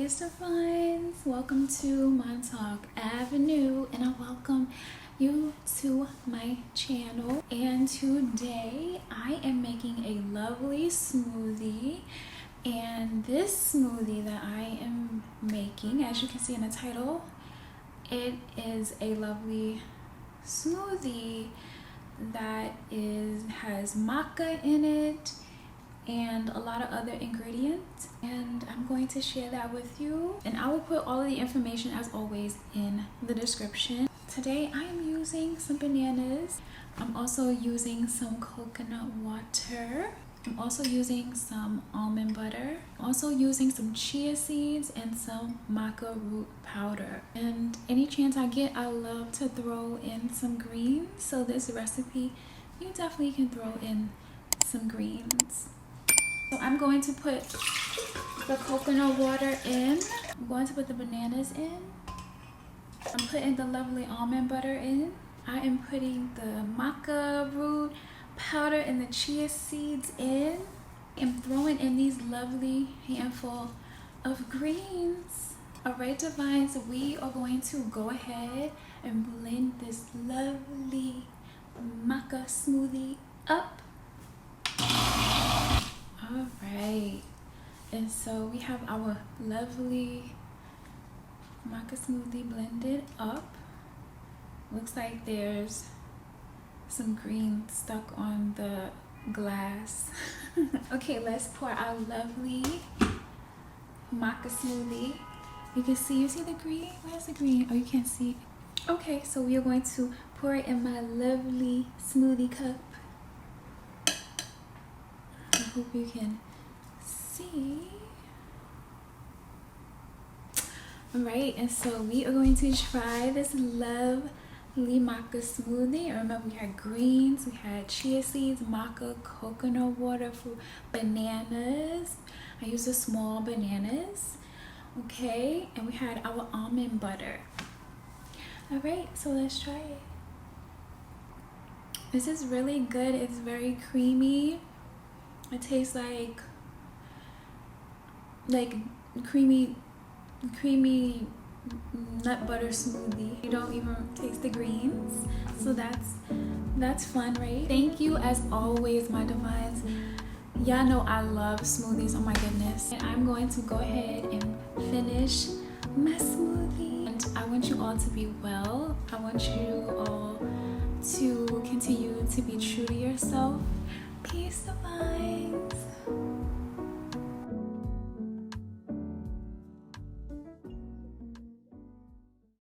Peace divines, welcome to Montauk Avenue, and I welcome you to my channel. And today I am making a lovely smoothie, and this smoothie that I am making, as you can see in the title, it is a lovely smoothie that has maca in it and a lot of other ingredients, and I'm going to share that with you, and I will put all of the information as always in the description. Today I am using some bananas. I'm also using some coconut water. I'm also using some almond butter. I'm also using some chia seeds and some maca root powder. And any chance I get, I love to throw in some greens. So this recipe, you definitely can throw in some greens. So I'm going to put the coconut water in. I'm going to put the bananas in. I'm putting the lovely almond butter in. I am putting the maca root powder and the chia seeds in. I'm throwing in these lovely handful of greens. Alright divines, we are going to go ahead and blend this lovely maca smoothie up. Alright, and so we have our lovely maca smoothie blended up. Looks like there's some green stuck on the glass. Okay, let's pour our lovely maca smoothie. You see the green? Where's the green? Oh, you can't see. Okay, so we are going to pour it in my lovely smoothie cup. I hope you can see. Alright, and so we are going to try this lovely maca smoothie. Remember, we had greens, we had chia seeds, maca, coconut water, for bananas. I used the small bananas. Okay, and we had our almond butter. Alright, so let's try it. This is really good. It's very creamy. It tastes like creamy nut butter smoothie. You don't even taste the greens, so that's fun, right? Thank you as always, my divines. Y'all know I love smoothies. Oh my goodness. And I'm going to go ahead and finish my smoothie, and I want you all to be well. I want you all to continue to be true to yourself. Peace divines.